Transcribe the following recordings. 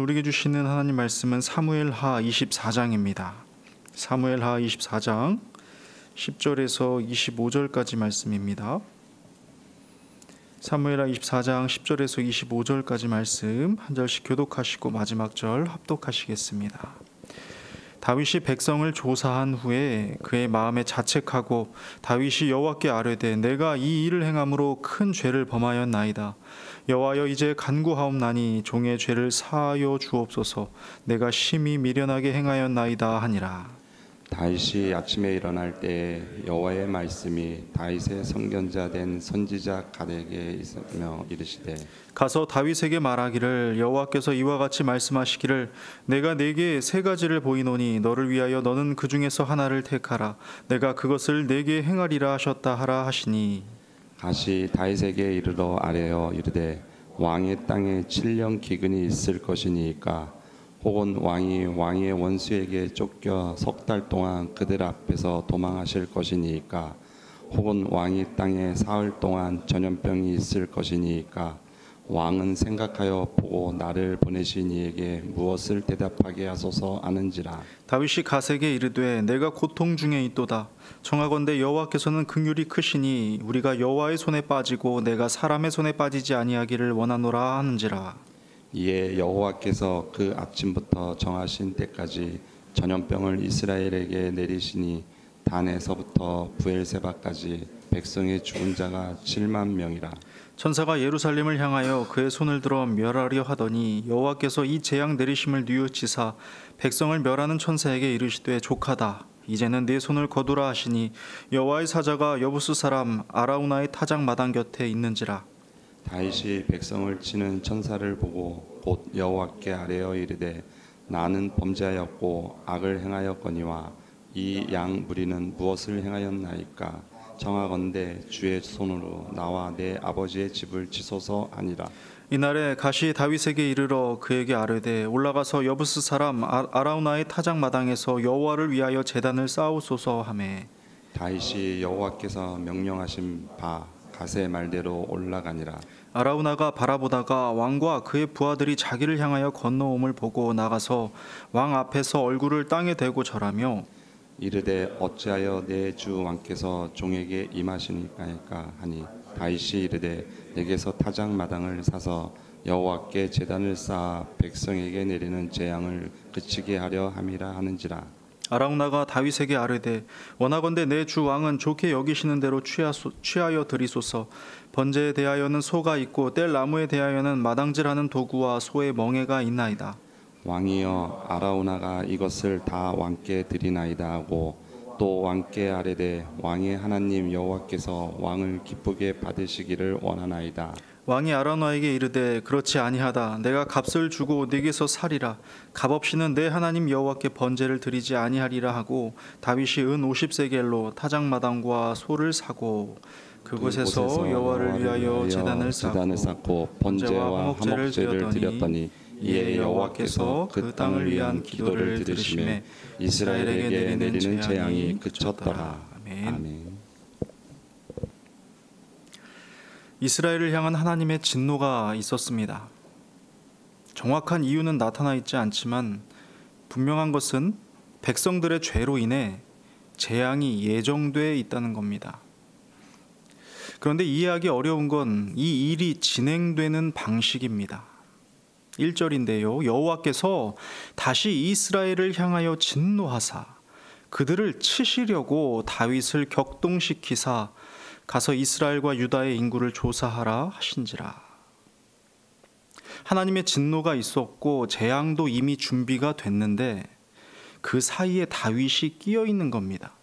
우리에게 주시는 하나님 말씀은 사무엘하 24장입니다. 사무엘하 24장 10절에서 25절까지 말씀입니다. 사무엘하 24장 10절에서 25절까지 말씀 한 절씩 교독하시고 마지막 절 합독하시겠습니다. 다윗이 백성을 조사한 후에 그의 마음에 자책하고 다윗이 여호와께 아뢰되 내가 이 일을 행함으로 큰 죄를 범하였나이다. 여호와여 이제 간구하옵나니 종의 죄를 사하여 주옵소서. 내가 심히 미련하게 행하였나이다 하니라. 다윗이 아침에 일어날 때에 여호와의 말씀이 다윗의 선견자 된 선지자 갓에게 있으며 이르시되 가서 다윗에게 말하기를 여호와께서 이와 같이 말씀하시기를 내가 네게 세 가지를 보이노니 너를 위하여 너는 그 중에서 하나를 택하라. 내가 그것을 네게 행하리라 하셨다 하라 하시니 갓이 다윗에게 이르러 아뢰어 이르되 왕의 땅에 7년 기근이 있을 것이니까 혹은 왕이 왕의 원수에게 쫓겨 석 달 동안 그들 앞에서 도망하실 것이니까 혹은 왕이 땅에 사흘 동안 전염병이 있을 것이니까 왕은 생각하여 보고 나를 보내신 이에게 무엇을 대답하게 하소서 아는지라. 다윗이 갓에게 이르되 내가 고통 중에 있도다. 청하건대 여호와께서는 긍휼이 크시니 우리가 여호와의 손에 빠지고 내가 사람의 손에 빠지지 아니하기를 원하노라 하는지라. 이에 여호와께서 그 아침부터 정하신 때까지 전염병을 이스라엘에게 내리시니 단에서부터 부엘세바까지 백성의 죽은 자가 7만 명이라. 천사가 예루살렘을 향하여 그의 손을 들어 멸하려 하더니 여호와께서 이 재앙 내리심을 뉘우치사 백성을 멸하는 천사에게 이르시되 족하다. 이제는 네 손을 거두라 하시니 여호와의 사자가 여부스 사람 아라우나의 타작 마당 곁에 있는지라. 다윗이 백성을 치는 천사를 보고 곧 여호와께 아뢰어 이르되 나는 범죄하였고 악을 행하였거니와 이 양 무리는 무엇을 행하였나이까. 정하건대 주의 손으로 나와 내 아버지의 집을 치소서 하니라. 이날에 갓이 다윗에게 이르러 그에게 아뢰되 올라가서 여부스 사람 아라우나의 타작 마당에서 여호와를 위하여 제단을 쌓으소서 하매 다윗이 여호와께서 명령하신 바 갓의 말대로 올라가니라. 아라우나가 바라보다가 왕과 그의 부하들이 자기를 향하여 건너옴을 보고 나가서 왕 앞에서 얼굴을 땅에 대고 절하며 이르되 어찌하여 내 주 왕께서 종에게 임하시니까 하니 다윗이 이르되 내게서 타작 마당을 사서 여호와께 제단을 쌓아 백성에게 내리는 재앙을 그치게 하려 함이라 하는지라. 아라우나가 다윗에게 아뢰되 원하건대 내 주 왕은 좋게 여기시는 대로 취하여 드리소서. 번제에 대하여는 소가 있고 뗄 나무에 대하여는 마당질하는 도구와 소의 멍에가 있나이다. 왕이여 아라우나가 이것을 다 왕께 드리나이다 하고 또 왕께 아뢰되 왕의 하나님 여호와께서 왕을 기쁘게 받으시기를 원하나이다. 왕이 아라우나에게 이르되 그렇지 아니하다. 내가 값을 주고 네게서 사리라. 값 없이는 내 하나님 여호와께 번제를 드리지 아니하리라 하고 다윗이 은 50세겔로 타작마당과 소를 사고 그곳에서 여호와를 위하여 제단을 쌓고 번제와 화목제를 드렸더니 이에 여호와께서 그 땅을 위한 기도를 들으시매 이스라엘에게 내리는 재앙이 그쳤더라. 아멘. 이스라엘을 향한 하나님의 진노가 있었습니다. 정확한 이유는 나타나 있지 않지만 분명한 것은 백성들의 죄로 인해 재앙이 예정돼 있다는 겁니다. 그런데 이해하기 어려운 건 이 일이 진행되는 방식입니다. 1절인데요. 여호와께서 다시 이스라엘을 향하여 진노하사 그들을 치시려고 다윗을 격동시키사 가서 이스라엘과 유다의 인구를 조사하라 하신지라. 하나님의 진노가 있었고 재앙도 이미 준비가 됐는데 그 사이에 다윗이 끼어 있는 겁니다.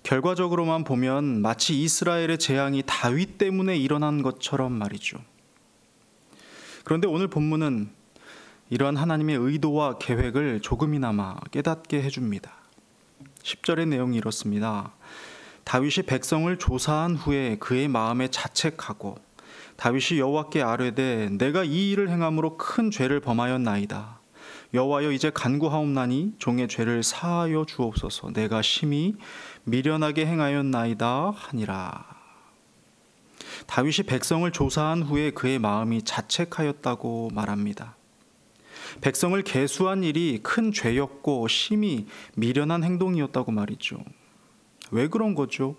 결과적으로만 보면 마치 이스라엘의 재앙이 다윗 때문에 일어난 것처럼 말이죠. 그런데 오늘 본문은 이러한 하나님의 의도와 계획을 조금이나마 깨닫게 해줍니다. 10절의 내용이 이렇습니다. 다윗이 백성을 조사한 후에 그의 마음에 자책하고 다윗이 여호와께 아뢰되 내가 이 일을 행함으로 큰 죄를 범하였나이다. 여호와여 이제 간구하옵나니 종의 죄를 사하여 주옵소서. 내가 심히 미련하게 행하였나이다 하니라. 다윗이 백성을 조사한 후에 그의 마음이 자책하였다고 말합니다. 백성을 계수한 일이 큰 죄였고 심히 미련한 행동이었다고 말이죠. 왜 그런 거죠?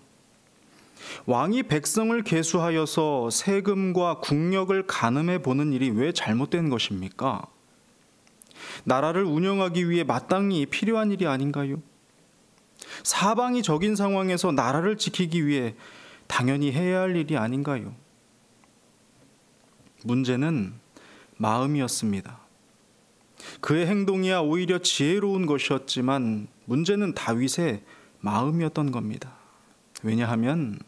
왕이 백성을 계수하여서 세금과 국력을 가늠해 보는 일이 왜 잘못된 것입니까? 나라를 운영하기 위해 마땅히 필요한 일이 아닌가요? 사방이 적인 상황에서 나라를 지키기 위해 당연히 해야 할 일이 아닌가요? 문제는 마음이었습니다. 그의 행동이야 오히려 지혜로운 것이었지만 문제는 다윗의 마음이었던 겁니다. 왜냐하면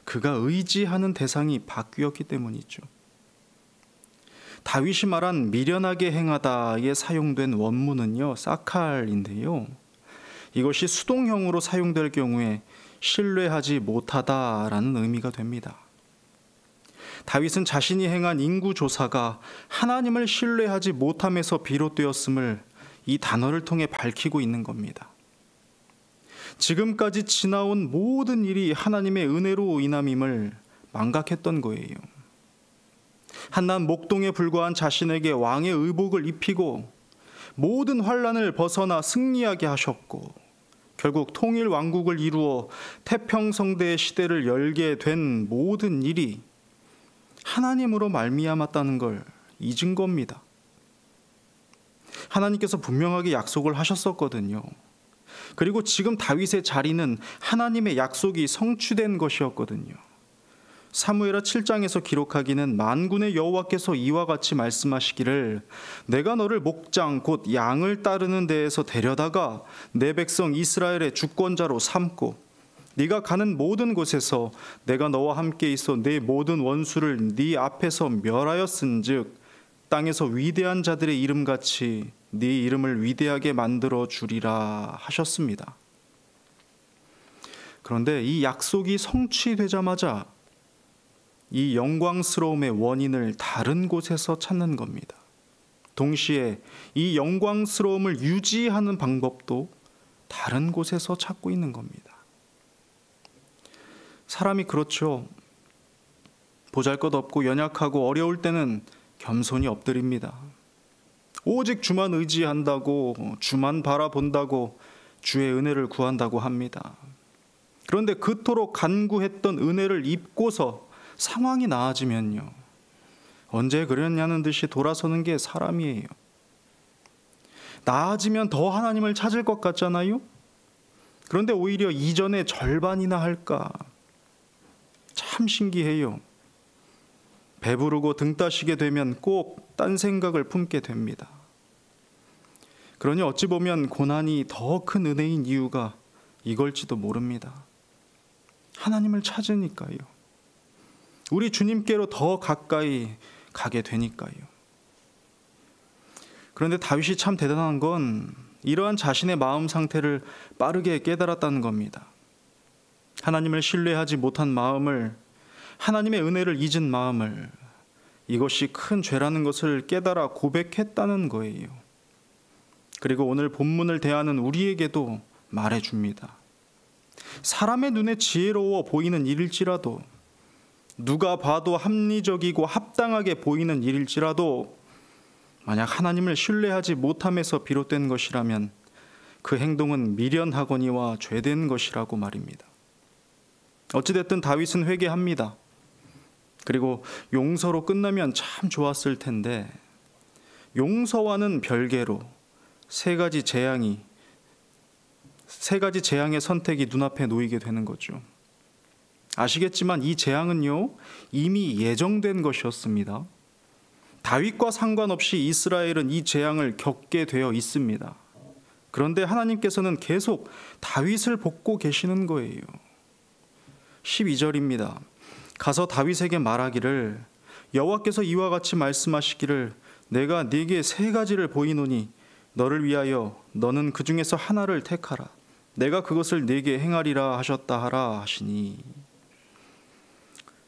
그가 의지하는 대상이 바뀌었기 때문이죠. 다윗이 말한 미련하게 행하다에 사용된 원문은요, 사칼인데요. 이것이 수동형으로 사용될 경우에 신뢰하지 못하다라는 의미가 됩니다. 다윗은 자신이 행한 인구조사가 하나님을 신뢰하지 못함에서 비롯되었음을 이 단어를 통해 밝히고 있는 겁니다. 지금까지 지나온 모든 일이 하나님의 은혜로 인함임을 망각했던 거예요. 한낱 목동에 불과한 자신에게 왕의 의복을 입히고 모든 환란을 벗어나 승리하게 하셨고 결국 통일 왕국을 이루어 태평성대의 시대를 열게 된 모든 일이 하나님으로 말미암았다는 걸 잊은 겁니다. 하나님께서 분명하게 약속을 하셨었거든요. 그리고 지금 다윗의 자리는 하나님의 약속이 성취된 것이었거든요. 사무엘하 7장에서 기록하기는 만군의 여호와께서 이와 같이 말씀하시기를 내가 너를 목장 곧 양을 따르는 데에서 데려다가 내 백성 이스라엘의 주권자로 삼고 네가 가는 모든 곳에서 내가 너와 함께 있어 내 모든 원수를 네 앞에서 멸하였은즉 땅에서 위대한 자들의 이름같이 네 이름을 위대하게 만들어 주리라 하셨습니다. 그런데 이 약속이 성취되자마자 이 영광스러움의 원인을 다른 곳에서 찾는 겁니다. 동시에 이 영광스러움을 유지하는 방법도 다른 곳에서 찾고 있는 겁니다. 사람이 그렇죠. 보잘것없고 연약하고 어려울 때는 겸손히 엎드립니다. 오직 주만 의지한다고, 주만 바라본다고, 주의 은혜를 구한다고 합니다. 그런데 그토록 간구했던 은혜를 입고서 상황이 나아지면요, 언제 그랬냐는 듯이 돌아서는 게 사람이에요. 나아지면 더 하나님을 찾을 것 같잖아요. 그런데 오히려 이전의 절반이나 할까. 참 신기해요. 배부르고 등 따시게 되면 꼭 딴 생각을 품게 됩니다. 그러니 어찌 보면 고난이 더 큰 은혜인 이유가 이걸지도 모릅니다. 하나님을 찾으니까요. 우리 주님께로 더 가까이 가게 되니까요. 그런데 다윗이 참 대단한 건 이러한 자신의 마음 상태를 빠르게 깨달았다는 겁니다. 하나님을 신뢰하지 못한 마음을, 하나님의 은혜를 잊은 마음을, 이것이 큰 죄라는 것을 깨달아 고백했다는 거예요. 그리고 오늘 본문을 대하는 우리에게도 말해줍니다. 사람의 눈에 지혜로워 보이는 일일지라도, 누가 봐도 합리적이고 합당하게 보이는 일일지라도 만약 하나님을 신뢰하지 못함에서 비롯된 것이라면 그 행동은 미련하거니와 죄된 것이라고 말입니다. 어찌됐든 다윗은 회개합니다. 그리고 용서로 끝나면 참 좋았을 텐데 용서와는 별개로 세 가지 재앙의 선택이 눈앞에 놓이게 되는 거죠. 아시겠지만 이 재앙은요, 이미 예정된 것이었습니다. 다윗과 상관없이 이스라엘은 이 재앙을 겪게 되어 있습니다. 그런데 하나님께서는 계속 다윗을 돕고 계시는 거예요. 12절입니다. 가서 다윗에게 말하기를 여호와께서 이와 같이 말씀하시기를 내가 네게 세 가지를 보이노니 너를 위하여 너는 그 중에서 하나를 택하라. 내가 그것을 네게 행하리라 하셨다 하라 하시니.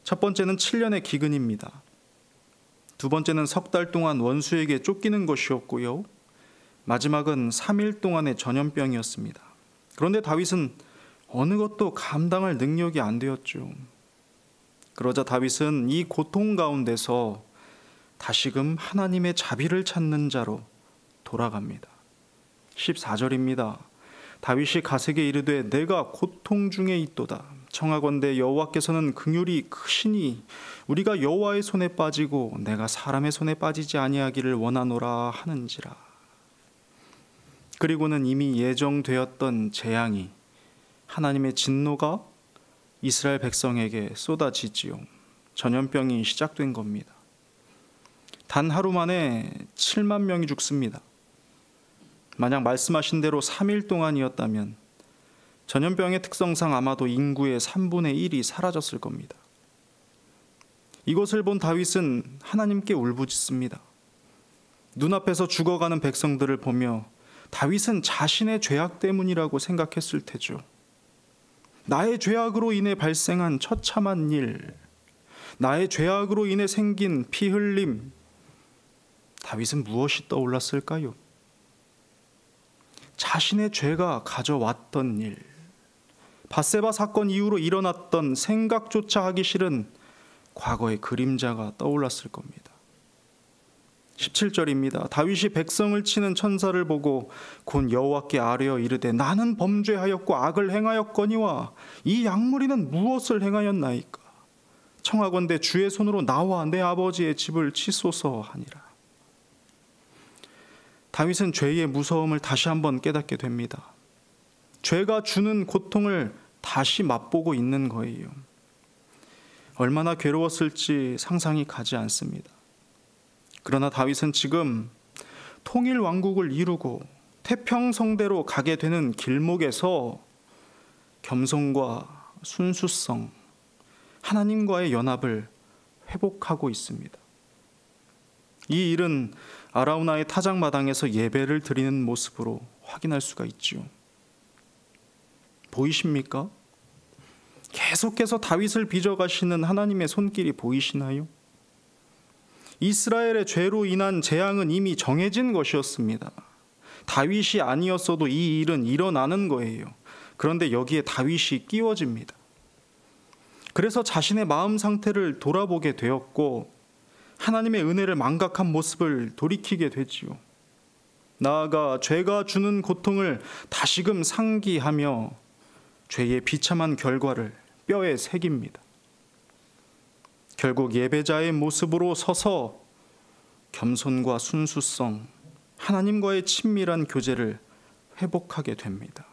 첫 번째는 7년의 기근입니다. 두 번째는 석 달 동안 원수에게 쫓기는 것이었고요. 마지막은 3일 동안의 전염병이었습니다. 그런데 다윗은 어느 것도 감당할 능력이 안 되었죠. 그러자 다윗은 이 고통 가운데서 다시금 하나님의 자비를 찾는 자로 돌아갑니다. 14절입니다. 다윗이 갓에게 이르되 내가 고통 중에 있도다. 청하건대 여호와께서는 긍휼이 크시니 우리가 여호와의 손에 빠지고 내가 사람의 손에 빠지지 아니하기를 원하노라 하는지라. 그리고는 이미 예정되었던 재앙이, 하나님의 진노가 이스라엘 백성에게 쏟아지지요. 전염병이 시작된 겁니다. 단 하루 만에 7만 명이 죽습니다. 만약 말씀하신 대로 3일 동안이었다면 전염병의 특성상 아마도 인구의 3분의 1이 사라졌을 겁니다. 이것을 본 다윗은 하나님께 울부짖습니다. 눈앞에서 죽어가는 백성들을 보며 다윗은 자신의 죄악 때문이라고 생각했을 테죠. 나의 죄악으로 인해 발생한 처참한 일, 나의 죄악으로 인해 생긴 피 흘림, 다윗은 무엇이 떠올랐을까요? 자신의 죄가 가져왔던 일, 밧세바 사건 이후로 일어났던 생각조차 하기 싫은 과거의 그림자가 떠올랐을 겁니다. 17절입니다. 다윗이 백성을 치는 천사를 보고 곧 여호와께 아뢰어 이르되 나는 범죄하였고 악을 행하였거니와 이 약물이는 무엇을 행하였나이까? 청하건대 주의 손으로 나와 내 아버지의 집을 치소서 하니라. 다윗은 죄의 무서움을 다시 한번 깨닫게 됩니다. 죄가 주는 고통을 다시 맛보고 있는 거예요. 얼마나 괴로웠을지 상상이 가지 않습니다. 그러나 다윗은 지금 통일 왕국을 이루고 태평성대로 가게 되는 길목에서 겸손과 순수성, 하나님과의 연합을 회복하고 있습니다. 이 일은 아라우나의 타작마당에서 예배를 드리는 모습으로 확인할 수가 있지요. 보이십니까? 계속해서 다윗을 빚어가시는 하나님의 손길이 보이시나요? 이스라엘의 죄로 인한 재앙은 이미 정해진 것이었습니다. 다윗이 아니었어도 이 일은 일어나는 거예요. 그런데 여기에 다윗이 끼워집니다. 그래서 자신의 마음 상태를 돌아보게 되었고 하나님의 은혜를 망각한 모습을 돌이키게 되지요. 나아가 죄가 주는 고통을 다시금 상기하며 죄의 비참한 결과를 뼈에 새깁니다. 결국 예배자의 모습으로 서서 겸손과 순수성, 하나님과의 친밀한 교제를 회복하게 됩니다.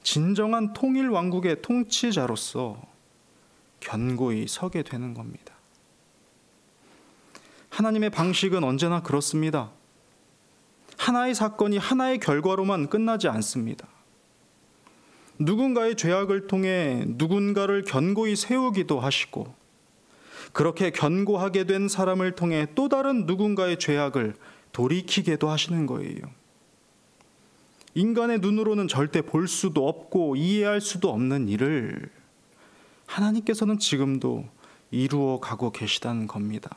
진정한 통일 왕국의 통치자로서 견고히 서게 되는 겁니다. 하나님의 방식은 언제나 그렇습니다. 하나의 사건이 하나의 결과로만 끝나지 않습니다. 누군가의 죄악을 통해 누군가를 견고히 세우기도 하시고 그렇게 견고하게 된 사람을 통해 또 다른 누군가의 죄악을 돌이키게도 하시는 거예요. 인간의 눈으로는 절대 볼 수도 없고 이해할 수도 없는 일을 하나님께서는 지금도 이루어 가고 계시다는 겁니다.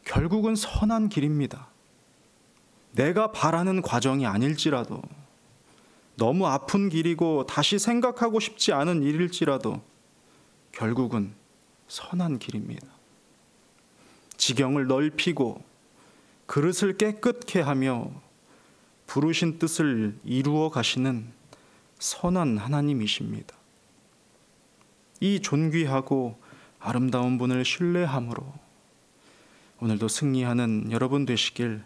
결국은 선한 길입니다. 내가 바라는 과정이 아닐지라도, 너무 아픈 길이고 다시 생각하고 싶지 않은 일일지라도 결국은 선한 길입니다. 지경을 넓히고 그릇을 깨끗게 하며 부르신 뜻을 이루어 가시는 선한 하나님이십니다. 이 존귀하고 아름다운 분을 신뢰함으로 오늘도 승리하는 여러분 되시길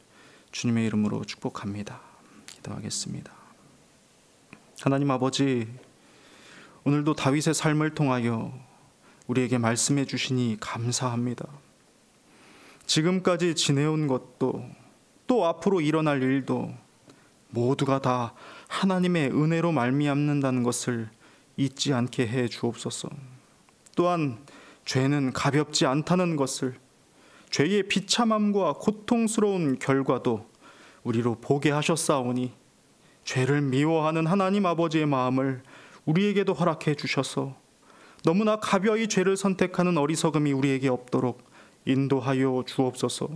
주님의 이름으로 축복합니다. 기도하겠습니다. 하나님 아버지, 오늘도 다윗의 삶을 통하여 우리에게 말씀해 주시니 감사합니다. 지금까지 지내온 것도 또 앞으로 일어날 일도 모두가 다 하나님의 은혜로 말미암는다는 것을 잊지 않게 해 주옵소서. 또한 죄는 가볍지 않다는 것을, 죄의 비참함과 고통스러운 결과도 우리로 보게 하셨사오니 죄를 미워하는 하나님 아버지의 마음을 우리에게도 허락해 주셔서 너무나 가벼이 죄를 선택하는 어리석음이 우리에게 없도록 인도하여 주옵소서.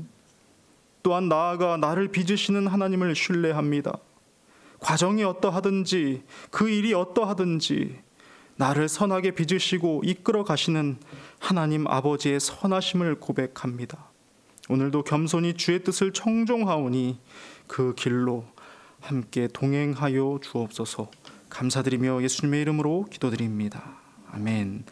또한 나아가 나를 빚으시는 하나님을 신뢰합니다. 과정이 어떠하든지 그 일이 어떠하든지 나를 선하게 빚으시고 이끌어 가시는 하나님 아버지의 선하심을 고백합니다. 오늘도 겸손히 주의 뜻을 청종하오니 그 길로 함께 동행하여 주옵소서. 감사드리며 예수님의 이름으로 기도드립니다. 아멘.